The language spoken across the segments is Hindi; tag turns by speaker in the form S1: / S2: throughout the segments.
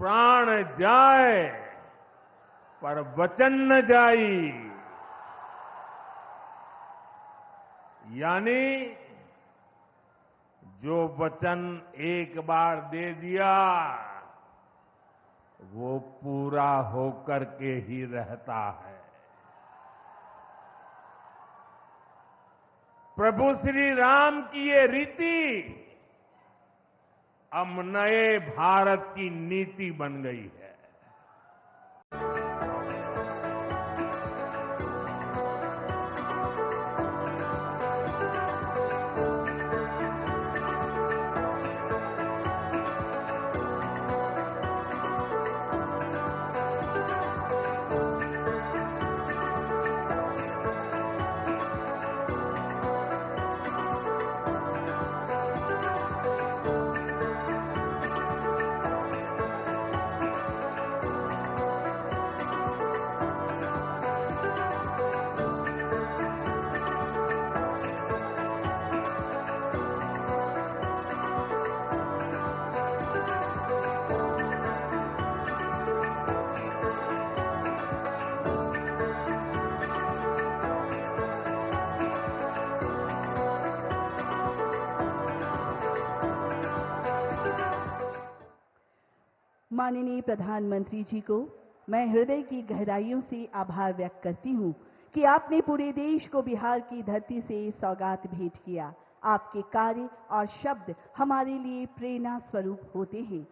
S1: प्राण जाए पर वचन न जाई, यानी जो वचन एक बार दे दिया वो पूरा होकर के ही रहता है। प्रभु श्री राम की ये रीति अब नए भारत की नीति बन गई है।
S2: माननीय प्रधानमंत्री जी को मैं हृदय की गहराइयों से आभार व्यक्त करती हूं कि आपने पूरे देश को बिहार की धरती से सौगात भेंट किया। आपके कार्य और शब्द हमारे लिए प्रेरणा स्वरूप होते हैं।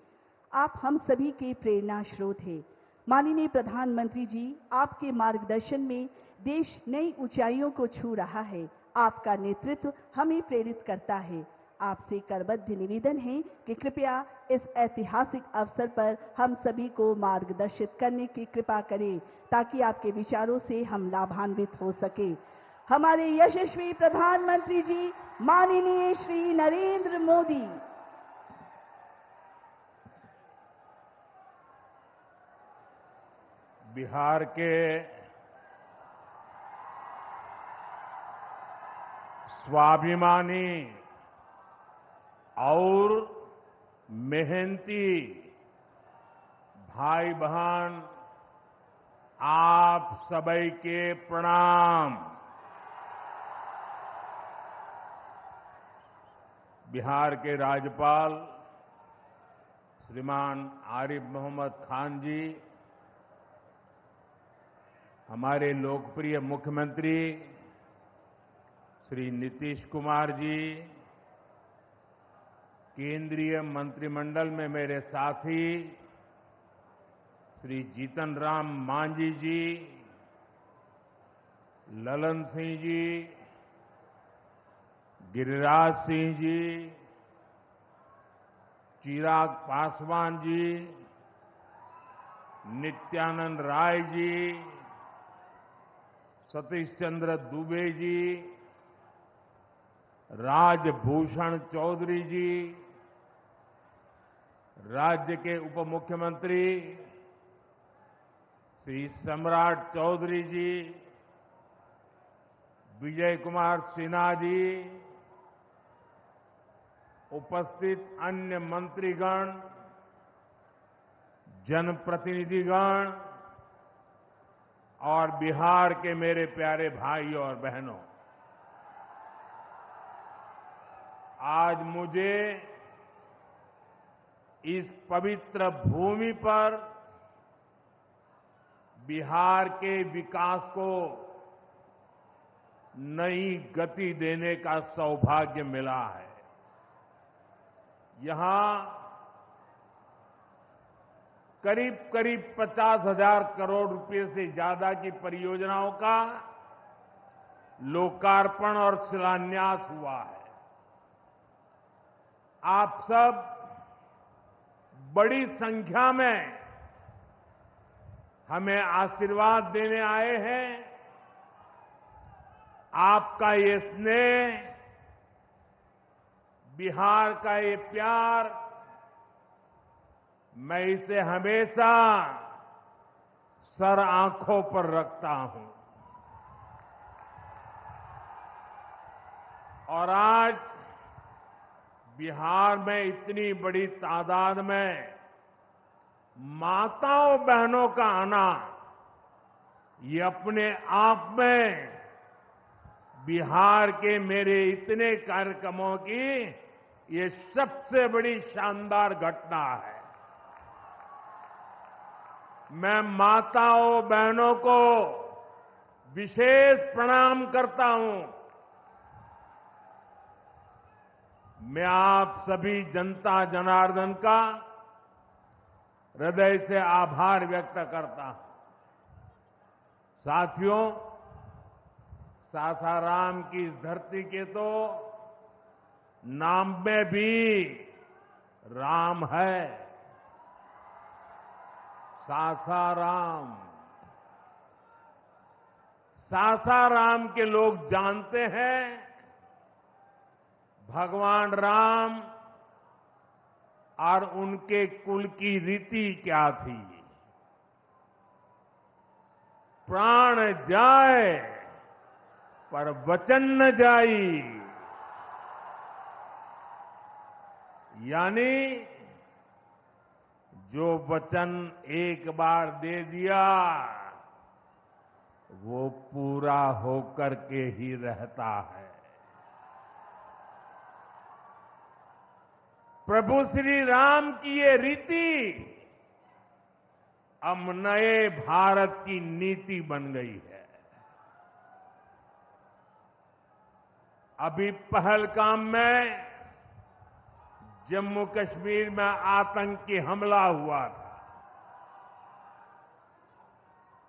S2: आप हम सभी के प्रेरणा स्रोत हैं। माननीय प्रधानमंत्री जी, आपके मार्गदर्शन में देश नई ऊंचाइयों को छू रहा है। आपका नेतृत्व हमें प्रेरित करता है। आपसे करबद्ध निवेदन है कि कृपया इस ऐतिहासिक अवसर पर हम सभी को मार्गदर्शित करने की कृपा करें ताकि आपके विचारों से हम लाभान्वित हो सके। हमारे यशस्वी प्रधानमंत्री जी माननीय श्री नरेंद्र मोदी,
S1: बिहार के स्वाभिमानी और मेहनती भाई बहन, आप सभी के प्रणाम। बिहार के राज्यपाल श्रीमान आरिफ मोहम्मद खान जी, हमारे लोकप्रिय मुख्यमंत्री श्री नीतीश कुमार जी, केंद्रीय मंत्रिमंडल में मेरे साथी श्री जीतन राम मांझी जी, ललन सिंह जी, गिरिराज सिंह जी, चिराग पासवान जी, नित्यानंद राय जी, सतीश चंद्र दुबे जी, राजभूषण चौधरी जी, राज्य के उप मुख्यमंत्री श्री सम्राट चौधरी जी, विजय कुमार सिन्हा जी, उपस्थित अन्य मंत्रीगण, जनप्रतिनिधिगण और बिहार के मेरे प्यारे भाइयों और बहनों, आज मुझे इस पवित्र भूमि पर बिहार के विकास को नई गति देने का सौभाग्य मिला है। यहां करीब करीब 50,000 करोड़ रुपए से ज्यादा की परियोजनाओं का लोकार्पण और शिलान्यास हुआ है। आप सब बड़ी संख्या में हमें आशीर्वाद देने आए हैं। आपका ये स्नेह, बिहार का ये प्यार, मैं इसे हमेशा सर आंखों पर रखता हूं। और आज बिहार में इतनी बड़ी तादाद में माताओं बहनों का आना ये अपने आप में बिहार के मेरे इतने कार्यक्रमों की ये सबसे बड़ी शानदार घटना है। मैं माताओं बहनों को विशेष प्रणाम करता हूं। मैं आप सभी जनता जनार्दन का हृदय से आभार व्यक्त करता हूं। साथियों, सासाराम की इस धरती के तो नाम में भी राम है। सासाराम, सासाराम के लोग जानते हैं भगवान राम और उनके कुल की रीति क्या थी। प्राण जाए पर वचन न जाई, यानी जो वचन एक बार दे दिया वो पूरा होकर के ही रहता है। प्रभु श्री राम की ये रीति अब नए भारत की नीति बन गई है। अभी पहलगाम में जम्मू कश्मीर में आतंकी हमला हुआ था।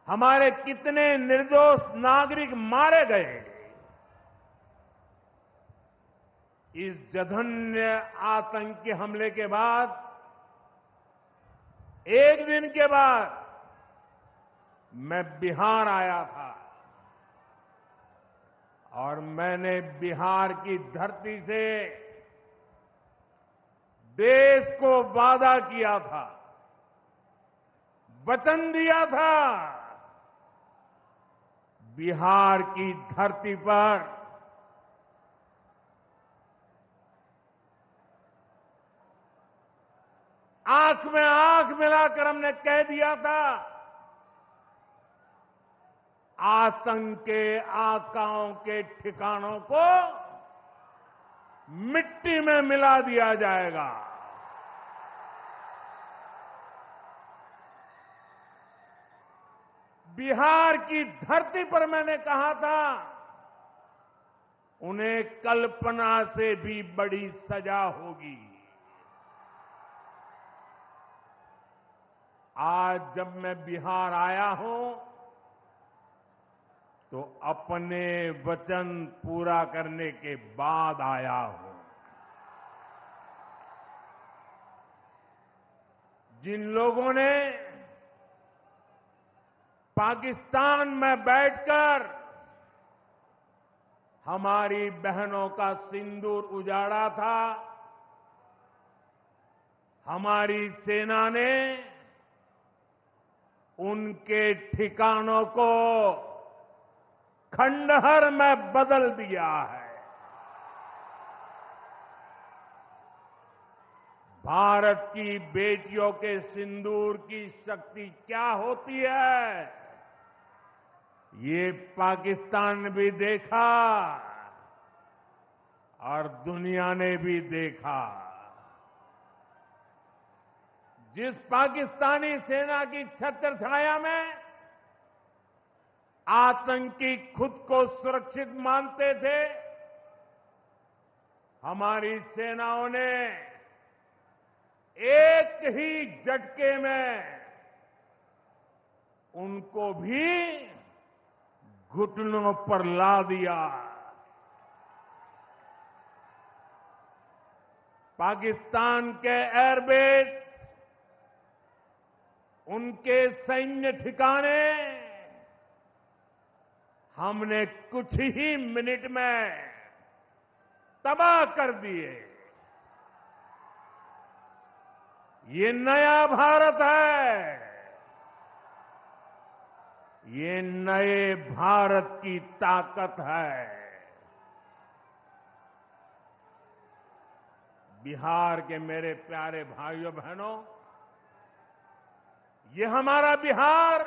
S1: हमारे कितने निर्दोष नागरिक मारे गए। इस जघन्य आतंकी हमले के बाद एक दिन के बाद मैं बिहार आया था और मैंने बिहार की धरती से देश को वादा किया था, वचन दिया था, बिहार की धरती पर आंख में आंख मिलाकर हमने कह दिया था, आतंक के आकाओं के ठिकानों को मिट्टी में मिला दिया जाएगा। बिहार की धरती पर मैंने कहा था, उन्हें कल्पना से भी बड़ी सजा होगी। आज जब मैं बिहार आया हूं तो अपने वचन पूरा करने के बाद आया हूं। जिन लोगों ने पाकिस्तान में बैठकर हमारी बहनों का सिंदूर उजाड़ा था, हमारी सेना ने उनके ठिकानों को खंडहर में बदल दिया है। भारत की बेटियों के सिंदूर की शक्ति क्या होती है, ये पाकिस्तान ने भी देखा और दुनिया ने भी देखा। जिस पाकिस्तानी सेना की छत्र छाया में आतंकी खुद को सुरक्षित मानते थे, हमारी सेनाओं ने एक ही झटके में उनको भी घुटनों पर ला दिया। पाकिस्तान के एयरबेस, उनके सैन्य ठिकाने हमने कुछ ही मिनट में तबाह कर दिए। ये नया भारत है, ये नए भारत की ताकत है। बिहार के मेरे प्यारे भाइयों बहनों, ये हमारा बिहार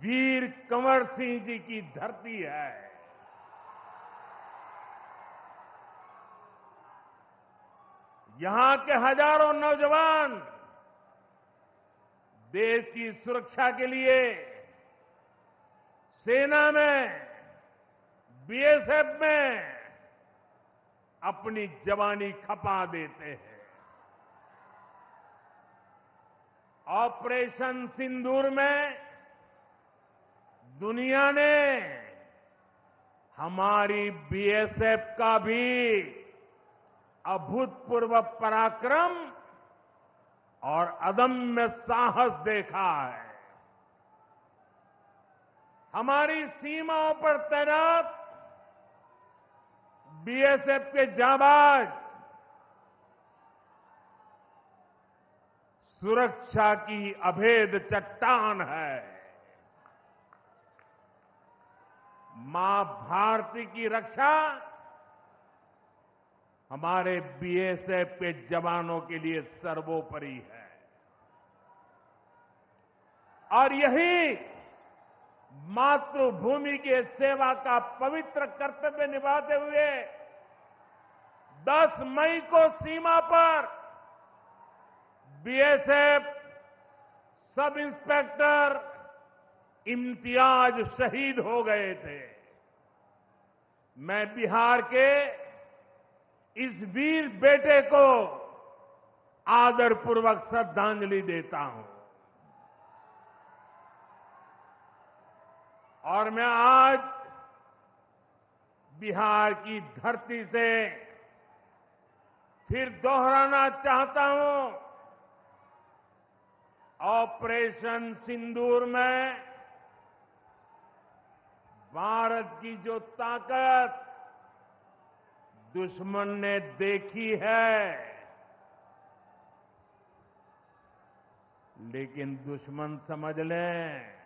S1: वीर कंवर सिंह जी की धरती है। यहां के हजारों नौजवान देश की सुरक्षा के लिए सेना में, बीएसएफ में अपनी जवानी खपा देते हैं। ऑपरेशन सिंदूर में दुनिया ने हमारी बीएसएफ का भी अभूतपूर्व पराक्रम और अदम्य साहस देखा है। हमारी सीमाओं पर तैनात बीएसएफ के जाबाज सुरक्षा की अभेद चट्टान है। मां भारती की रक्षा हमारे बीएसएफ के जवानों के लिए सर्वोपरि है। और यही मातृभूमि के सेवा का पवित्र कर्तव्य निभाते हुए 10 मई को सीमा पर बीएसएफ सब इंस्पेक्टर इम्तियाज शहीद हो गए थे। मैं बिहार के इस वीर बेटे को आदरपूर्वक श्रद्धांजलि देता हूं। और मैं आज बिहार की धरती से फिर दोहराना चाहता हूं, ऑपरेशन सिंदूर में भारत की जो ताकत दुश्मन ने देखी है, लेकिन दुश्मन समझ लें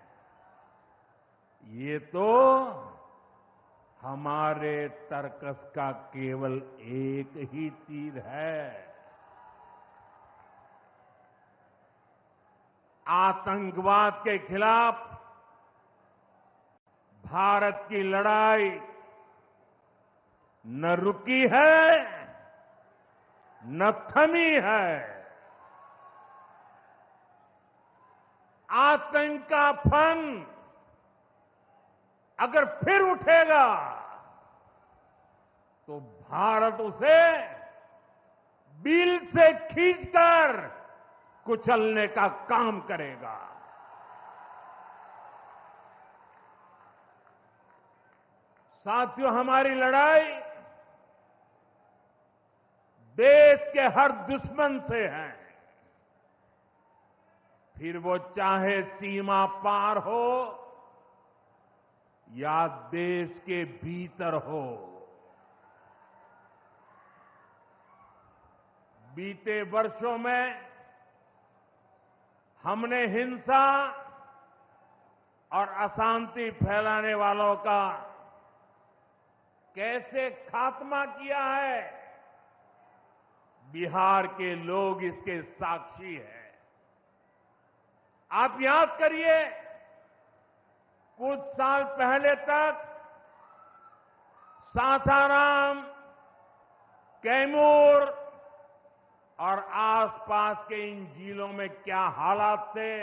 S1: ये तो हमारे तर्कस का केवल एक ही तीर है। आतंकवाद के खिलाफ भारत की लड़ाई न रुकी है न थमी है। आतंक का फन अगर फिर उठेगा तो भारत उसे बिल से खींचकर कुचलने का काम करेगा। साथियों, हमारी लड़ाई देश के हर दुश्मन से है, फिर वो चाहे सीमा पार हो या देश के भीतर हो। बीते वर्षों में हमने हिंसा और अशांति फैलाने वालों का कैसे खात्मा किया है, बिहार के लोग इसके साक्षी हैं। आप याद करिए, कुछ साल पहले तक सासाराम, कैमूर और आसपास के इन जिलों में क्या हालात थे,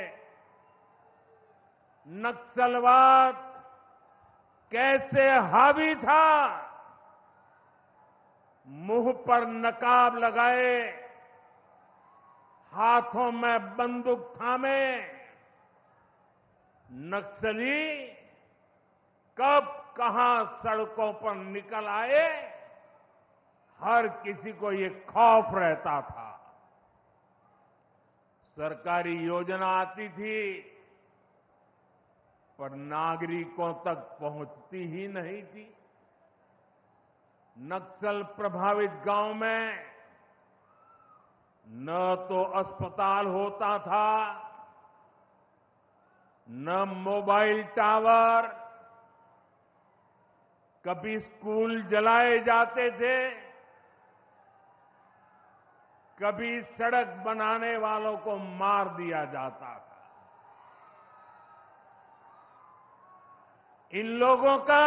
S1: नक्सलवाद कैसे हावी था, मुंह पर नकाब लगाए, हाथों में बंदूक थामे नक्सली कब कहां सड़कों पर निकल आए, हर किसी को ये खौफ रहता था। सरकारी योजना आती थी पर नागरिकों तक पहुंचती ही नहीं थी। नक्सल प्रभावित गांव में न तो अस्पताल होता था, न मोबाइल टावर, कभी स्कूल जलाए जाते थे, कभी सड़क बनाने वालों को मार दिया जाता था। इन लोगों का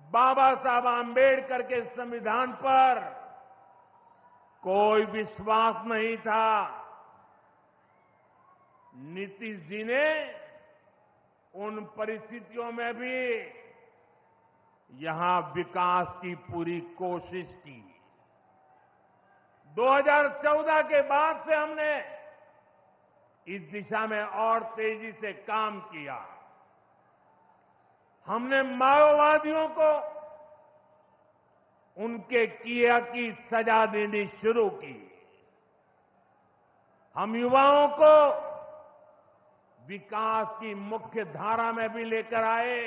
S1: बाबा साहब आंबेडकर के संविधान पर कोई विश्वास नहीं था। नीतीश जी ने उन परिस्थितियों में भी यहां विकास की पूरी कोशिश की। 2014 के बाद से हमने इस दिशा में और तेजी से काम किया। हमने माओवादियों को उनके किया की सजा देनी शुरू की। हम युवाओं को विकास की मुख्य धारा में भी लेकर आए।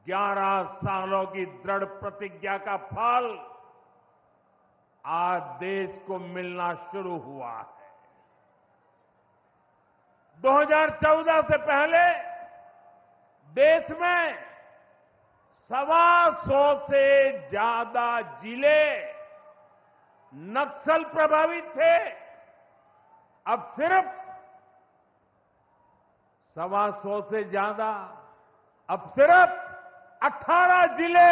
S1: 11 सालों की दृढ़ प्रतिज्ञा का फल आज देश को मिलना शुरू हुआ है। 2014 से पहले देश में 125 से ज्यादा जिले नक्सल प्रभावित थे। अब सिर्फ 125 से ज्यादा, अब सिर्फ 18 जिले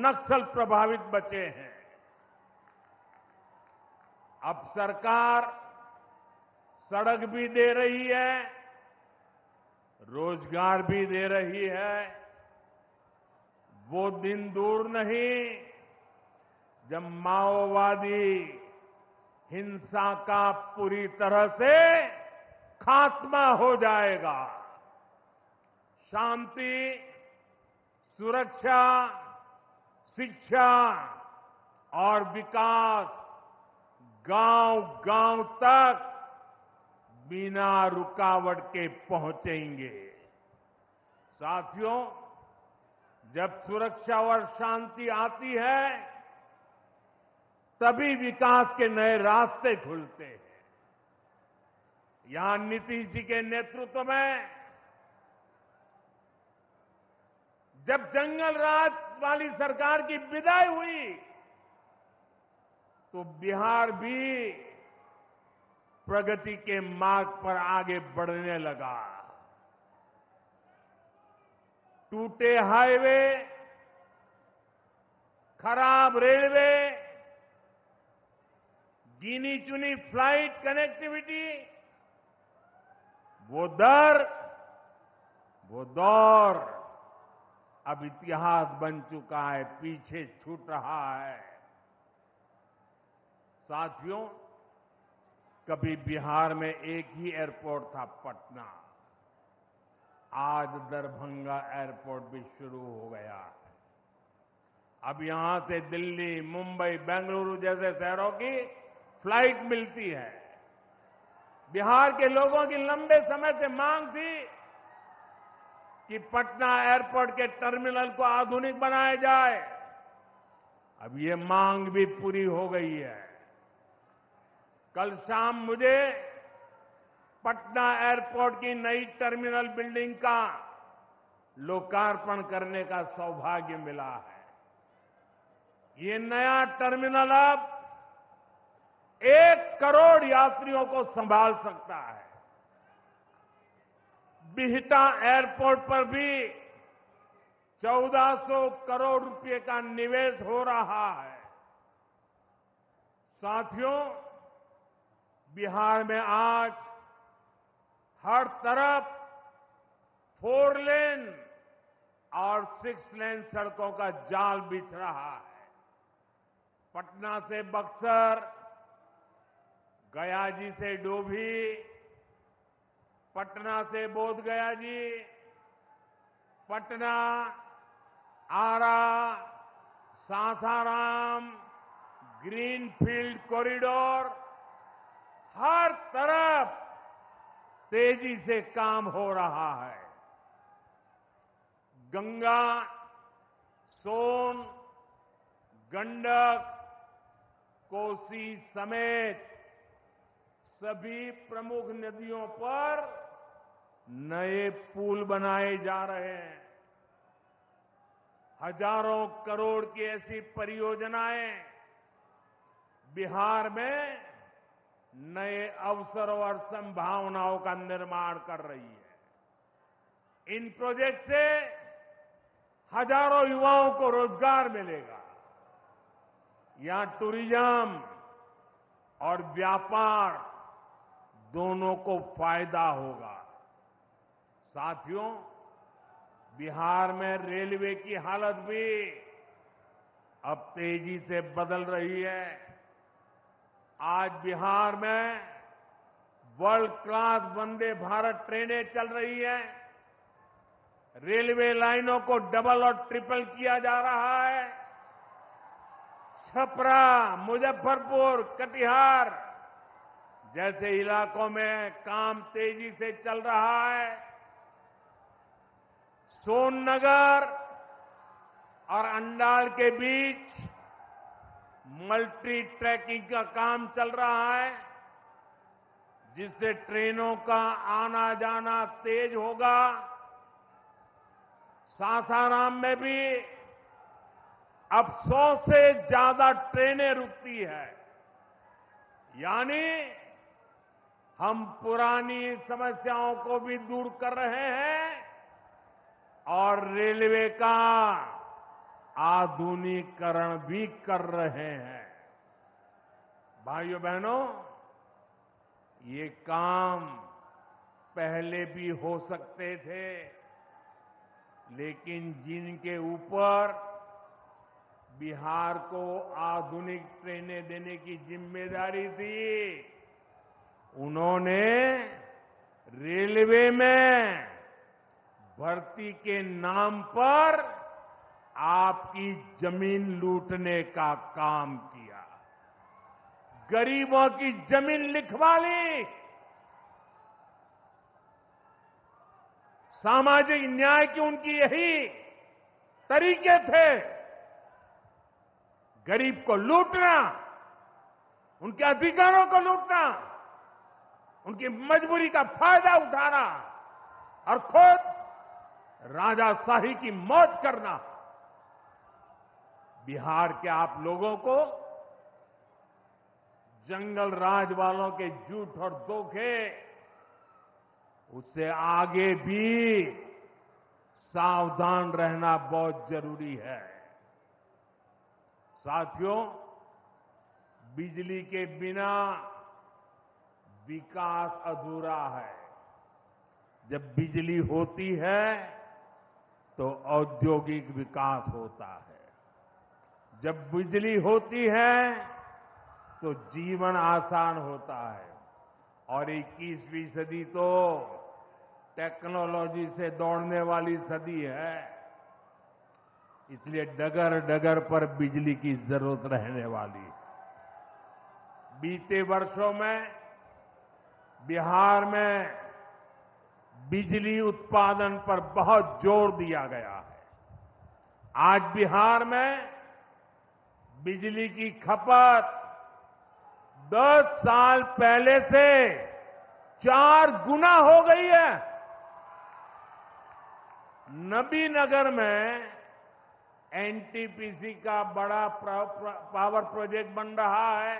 S1: नक्सल प्रभावित बचे हैं। अब सरकार सड़क भी दे रही है, रोजगार भी दे रही है। वो दिन दूर नहीं जब माओवादी हिंसा का पूरी तरह से खात्मा हो जाएगा। शांति, सुरक्षा, शिक्षा और विकास गांव-गांव तक बिना रुकावट के पहुंचेंगे। साथियों, जब सुरक्षा और शांति आती है तभी विकास के नए रास्ते खुलते हैं। यहां नीतीश जी के नेतृत्व में जब जंगल राज वाली सरकार की विदाई हुई तो बिहार भी प्रगति के मार्ग पर आगे बढ़ने लगा। टूटे हाईवे, खराब रेलवे, गिनी चुनी फ्लाइट कनेक्टिविटी, वो दौर अब इतिहास बन चुका है, पीछे छूट रहा है। साथियों, कभी बिहार में एक ही एयरपोर्ट था, पटना। आज दरभंगा एयरपोर्ट भी शुरू हो गया है। अब यहां से दिल्ली, मुंबई, बेंगलुरु जैसे शहरों की फ्लाइट मिलती है। बिहार के लोगों की लंबे समय से मांग थी कि पटना एयरपोर्ट के टर्मिनल को आधुनिक बनाया जाए। अब ये मांग भी पूरी हो गई है। कल शाम मुझे पटना एयरपोर्ट की नई टर्मिनल बिल्डिंग का लोकार्पण करने का सौभाग्य मिला है। ये नया टर्मिनल अब 1 करोड़ यात्रियों को संभाल सकता है। बिहटा एयरपोर्ट पर भी 1400 करोड़ रुपए का निवेश हो रहा है। साथियों, बिहार में आज हर तरफ 4 लेन और 6 लेन सड़कों का जाल बिछ रहा है। पटना से बक्सर, गया जी से डोभी, पटना से बोध गया जी, पटना, आरा, सासाराम, ग्रीनफील्ड कॉरिडोर, हर तरफ तेजी से काम हो रहा है। गंगा, सोन, गंडक, कोसी समेत सभी प्रमुख नदियों पर नए पुल बनाए जा रहे हैं। हजारों करोड़ की ऐसी परियोजनाएं बिहार में नए अवसरों और संभावनाओं का निर्माण कर रही है। इन प्रोजेक्ट से हजारों युवाओं को रोजगार मिलेगा। यहां टूरिज्म और व्यापार दोनों को फायदा होगा। साथियों, बिहार में रेलवे की हालत भी अब तेजी से बदल रही है। आज बिहार में वर्ल्ड क्लास वंदे भारत ट्रेनें चल रही है। रेलवे लाइनों को डबल और ट्रिपल किया जा रहा है। छपरा, मुजफ्फरपुर, कटिहार जैसे इलाकों में काम तेजी से चल रहा है। सोननगर और अंडाल के बीच मल्टी ट्रैकिंग का काम चल रहा है, जिससे ट्रेनों का आना जाना तेज होगा। सासाराम में भी अब 100 से ज्यादा ट्रेनें रुकती है। यानी हम पुरानी समस्याओं को भी दूर कर रहे हैं और रेलवे का आधुनिकीकरण भी कर रहे हैं। भाइयों बहनों, ये काम पहले भी हो सकते थे, लेकिन जिनके ऊपर बिहार को आधुनिक ट्रेनें देने की जिम्मेदारी थी, उन्होंने रेलवे में भर्ती के नाम पर आपकी जमीन लूटने का काम किया। गरीबों की जमीन लिखवा ली। सामाजिक न्याय की उनकी यही तरीके थे। गरीब को लूटना, उनके अधिकारों को लूटना, उनकी मजबूरी का फायदा उठाना और खुद राजाशाही की मौज करना। बिहार के आप लोगों को जंगल राज वालों के झूठ और धोखे, उससे आगे भी सावधान रहना बहुत जरूरी है। साथियों, बिजली के बिना विकास अधूरा है। जब बिजली होती है तो औद्योगिक विकास होता है। जब बिजली होती है तो जीवन आसान होता है। और 21वीं सदी तो टेक्नोलॉजी से दौड़ने वाली सदी है। इसलिए डगर डगर पर बिजली की जरूरत रहने वाली है। बीते वर्षों में बिहार में बिजली उत्पादन पर बहुत जोर दिया गया है। आज बिहार में बिजली की खपत 10 साल पहले से 4 गुना हो गई है। नबीनगर में एनटीपीसी का बड़ा पावर प्रोजेक्ट बन रहा है।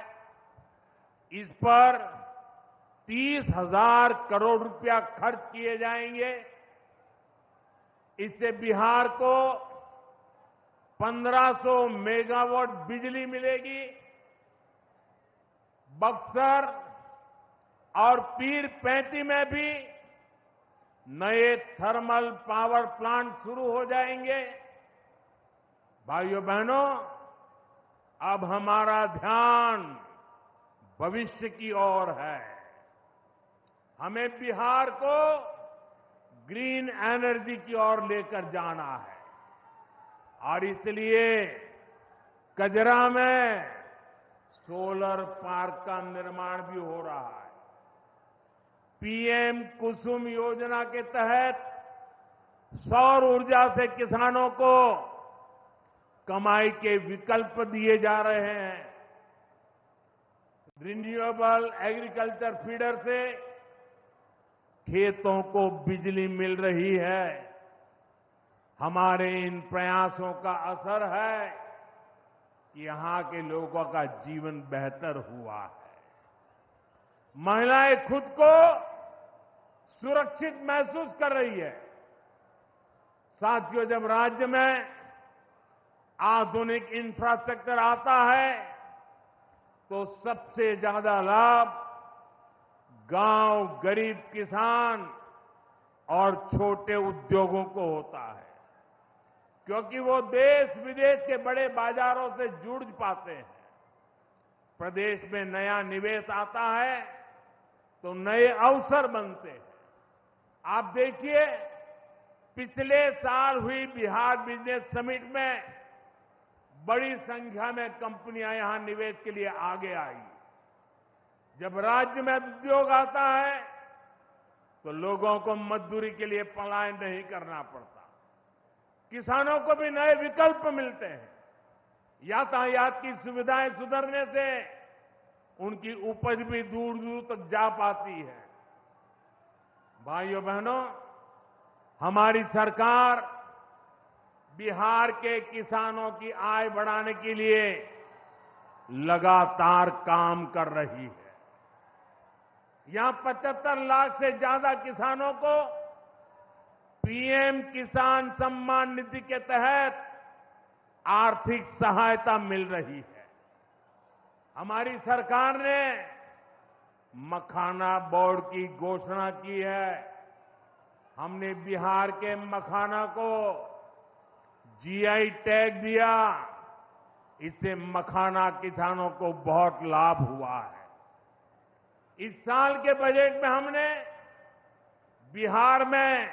S1: इस पर 30,000 करोड़ रुपया खर्च किए जाएंगे। इससे बिहार को 1500 मेगावाट बिजली मिलेगी। बक्सर और पीर पैंती में भी नए थर्मल पावर प्लांट शुरू हो जाएंगे। भाइयों बहनों, अब हमारा ध्यान भविष्य की ओर है। हमें बिहार को ग्रीन एनर्जी की ओर लेकर जाना है और इसलिए कजरा में सोलर पार्क का निर्माण भी हो रहा है। पीएम कुसुम योजना के तहत सौर ऊर्जा से किसानों को कमाई के विकल्प दिए जा रहे हैं। रिन्यूएबल एग्रीकल्चर फीडर से खेतों को बिजली मिल रही है। हमारे इन प्रयासों का असर है कि यहां के लोगों का जीवन बेहतर हुआ है। महिलाएं खुद को सुरक्षित महसूस कर रही है। साथियों, जब राज्य में आधुनिक इंफ्रास्ट्रक्चर आता है तो सबसे ज्यादा लाभ गांव, गरीब किसान और छोटे उद्योगों को होता है, क्योंकि वो देश विदेश के बड़े बाजारों से जुड़ पाते हैं। प्रदेश में नया निवेश आता है तो नए अवसर बनते हैं। आप देखिए, पिछले साल हुई बिहार बिजनेस समिट में बड़ी संख्या में कंपनियां यहां निवेश के लिए आगे आई। जब राज्य में उद्योग आता है तो लोगों को मजदूरी के लिए पलायन नहीं करना पड़ता, किसानों को भी नए विकल्प मिलते हैं। यातायात की सुविधाएं सुधरने से उनकी उपज भी दूर दूर तक जा पाती है। भाइयों बहनों, हमारी सरकार बिहार के किसानों की आय बढ़ाने के लिए लगातार काम कर रही है। यहां 75 लाख से ज्यादा किसानों को पीएम किसान सम्मान निधि के तहत आर्थिक सहायता मिल रही है। हमारी सरकार ने मखाना बोर्ड की घोषणा की है। हमने बिहार के मखाना को जीआई टैग दिया। इससे मखाना किसानों को बहुत लाभ हुआ है। इस साल के बजट में हमने बिहार में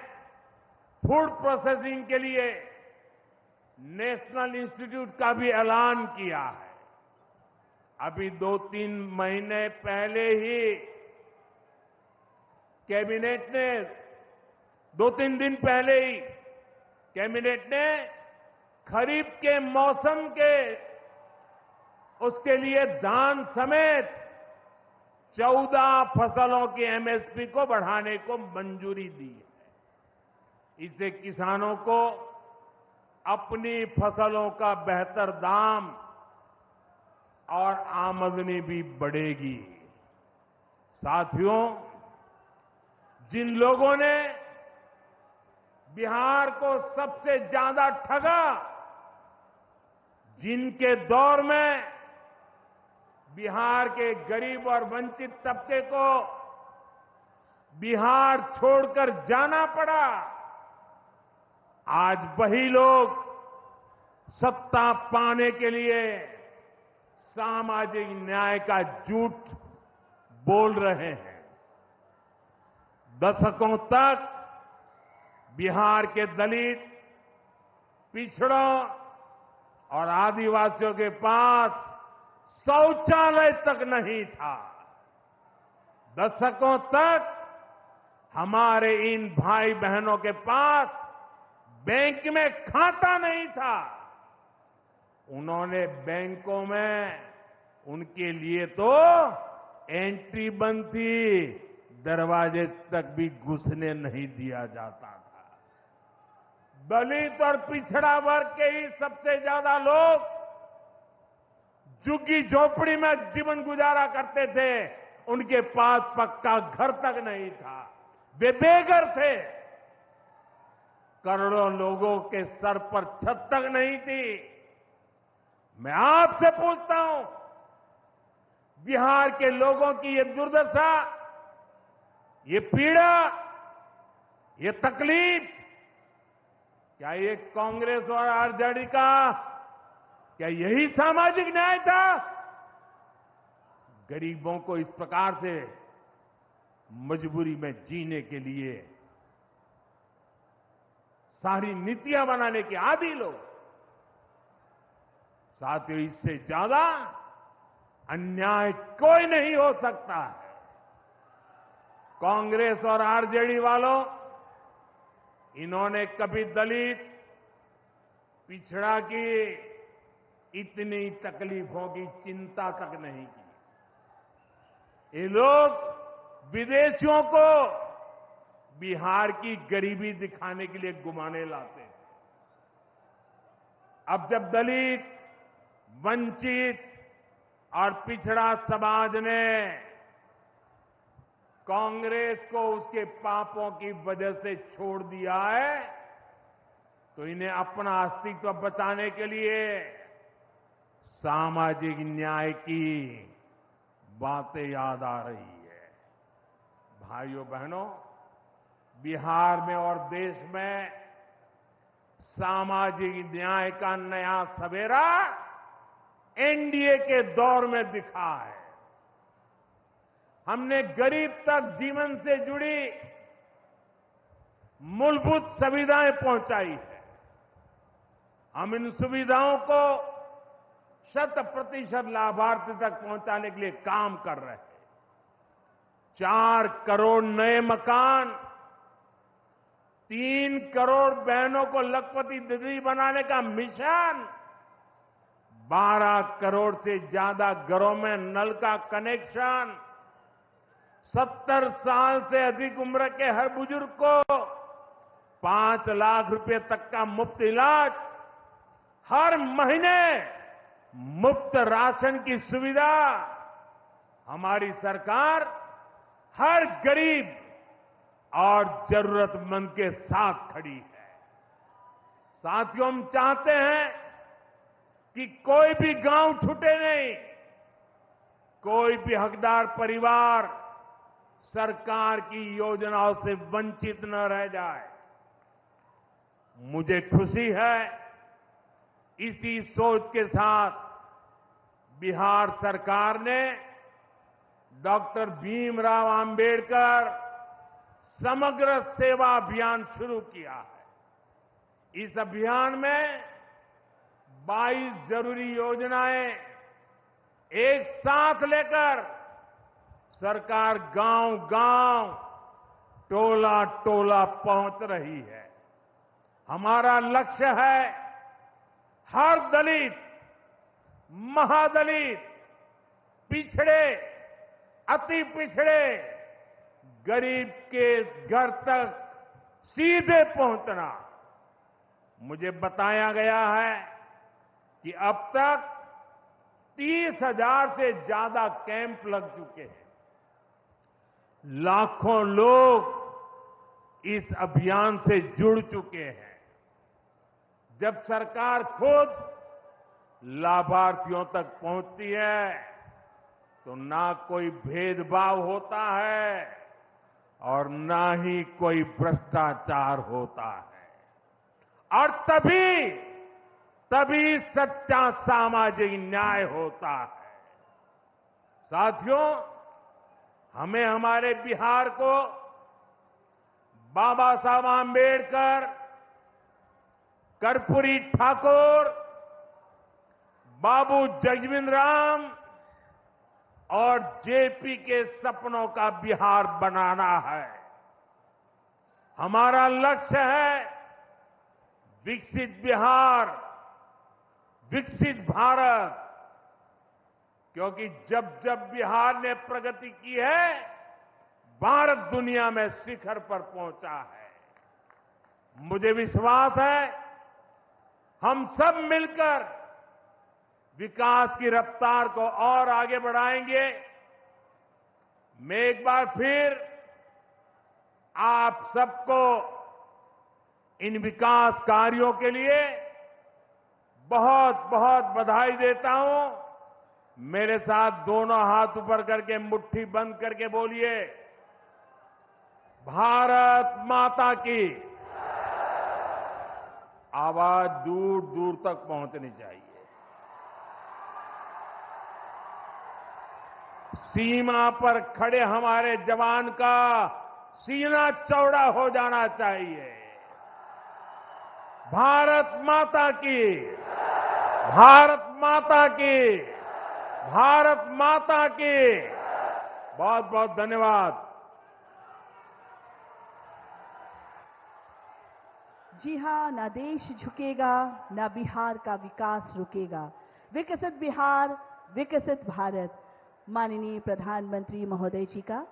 S1: फूड प्रोसेसिंग के लिए नेशनल इंस्टीट्यूट का भी ऐलान किया है। अभी 2-3 महीने पहले ही कैबिनेट ने 2-3 दिन पहले ही कैबिनेट ने खरीफ के मौसम के उसके लिए धान समेत 14 फसलों की एमएसपी को बढ़ाने को मंजूरी दी है। इससे किसानों को अपनी फसलों का बेहतर दाम और आमदनी भी बढ़ेगी। साथियों, जिन लोगों ने बिहार को सबसे ज्यादा ठगा, जिनके दौर में बिहार के गरीब और वंचित तबके को बिहार छोड़कर जाना पड़ा, आज वही लोग सत्ता पाने के लिए सामाजिक न्याय का झूठ बोल रहे हैं। दशकों तक बिहार के दलित, पिछड़ों और आदिवासियों के पास शौचालय तक नहीं था। दशकों तक हमारे इन भाई बहनों के पास बैंक में खाता नहीं था। उन्होंने बैंकों में उनके लिए तो एंट्री बंद थी, दरवाजे तक भी घुसने नहीं दिया जाता था। दलित और पिछड़ा वर्ग के ही सबसे ज्यादा लोग झुग्गी झोपड़ी में जीवन गुजारा करते थे। उनके पास पक्का घर तक नहीं था, वे बेघर थे। करोड़ों लोगों के सर पर छत तक नहीं थी। मैं आपसे पूछता हूं, बिहार के लोगों की ये दुर्दशा, ये पीड़ा, ये तकलीफ, क्या ये कांग्रेस और आरजेडी का क्या यही सामाजिक न्याय था? गरीबों को इस प्रकार से मजबूरी में जीने के लिए सारी नीतियां बनाने के आदी लोग। साथियों, इससे ज्यादा अन्याय कोई नहीं हो सकता है। कांग्रेस और आरजेडी वालों, इन्होंने कभी दलित, पिछड़ा की इतनी तकलीफों की चिंता तक नहीं की। ये लोग विदेशियों को बिहार की गरीबी दिखाने के लिए घुमाने लाते हैं। अब जब दलित, वंचित और पिछड़ा समाज ने कांग्रेस को उसके पापों की वजह से छोड़ दिया है, तो इन्हें अपना अस्तित्व बचाने के लिए सामाजिक न्याय की बातें याद आ रही है। भाइयों बहनों, बिहार में और देश में सामाजिक न्याय का नया सवेरा एनडीए के दौर में दिखा है। हमने गरीब तक जीवन से जुड़ी मूलभूत सुविधाएं पहुंचाई है। हम इन सुविधाओं को 100% लाभार्थी तक पहुंचाने के लिए काम कर रहे हैं। 4 करोड़ नए मकान, 3 करोड़ बहनों को लखपति दीदी बनाने का मिशन, 12 करोड़ से ज्यादा घरों में नल का कनेक्शन, 70 साल से अधिक उम्र के हर बुजुर्ग को 5 लाख रुपए तक का मुफ्त इलाज, हर महीने मुफ्त राशन की सुविधा। हमारी सरकार हर गरीब और जरूरतमंद के साथ खड़ी है। साथियों, हम चाहते हैं कि कोई भी गांव छूटे नहीं, कोई भी हकदार परिवार सरकार की योजनाओं से वंचित न रह जाए। मुझे खुशी है, इसी सोच के साथ बिहार सरकार ने डॉक्टर भीमराव अंबेडकर समग्र सेवा अभियान शुरू किया है। इस अभियान में 22 जरूरी योजनाएं एक साथ लेकर सरकार गांव-गांव, टोला-टोला पहुंच रही है। हमारा लक्ष्य है हर दलित, महादलित, पिछड़े, अति पिछड़े, गरीब के घर तक सीधे पहुंचना। मुझे बताया गया है कि अब तक 30,000 से ज्यादा कैंप लग चुके हैं। लाखों लोग इस अभियान से जुड़ चुके हैं। जब सरकार खुद लाभार्थियों तक पहुंचती है तो ना कोई भेदभाव होता है और ना ही कोई भ्रष्टाचार होता है, और तभी सच्चा सामाजिक न्याय होता है। साथियों, हमें हमारे बिहार को बाबा साहब आंबेडकर, कर्पूरी ठाकुर, बाबू जगजीवन राम और जेपी के सपनों का बिहार बनाना है। हमारा लक्ष्य है विकसित बिहार, विकसित भारत, क्योंकि जब जब बिहार ने प्रगति की है, भारत दुनिया में शिखर पर पहुंचा है। मुझे विश्वास है हम सब मिलकर विकास की रफ्तार को और आगे बढ़ाएंगे। मैं एक बार फिर आप सबको इन विकास कार्यों के लिए बहुत बहुत बधाई देता हूं। मेरे साथ दोनों हाथ ऊपर करके मुट्ठी बंद करके बोलिए, भारत माता की। आवाज दूर दूर तक पहुंचनी चाहिए। सीमा पर खड़े हमारे जवान का सीना चौड़ा हो जाना चाहिए। भारत माता की, भारत माता की, भारत माता की। बहुत बहुत धन्यवाद।
S2: जी हाँ, ना देश झुकेगा, ना बिहार का विकास रुकेगा। विकसित बिहार, विकसित भारत। माननीय प्रधानमंत्री महोदय जी का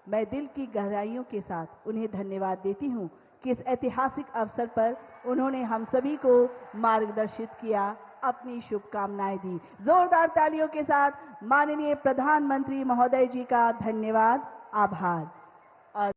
S2: मैं दिल की गहराइयों के साथ उन्हें धन्यवाद देती हूं कि इस ऐतिहासिक अवसर पर उन्होंने हम सभी को मार्गदर्शित किया, अपनी शुभकामनाएं दी। जोरदार तालियों के साथ माननीय प्रधानमंत्री महोदय जी का धन्यवाद, आभार।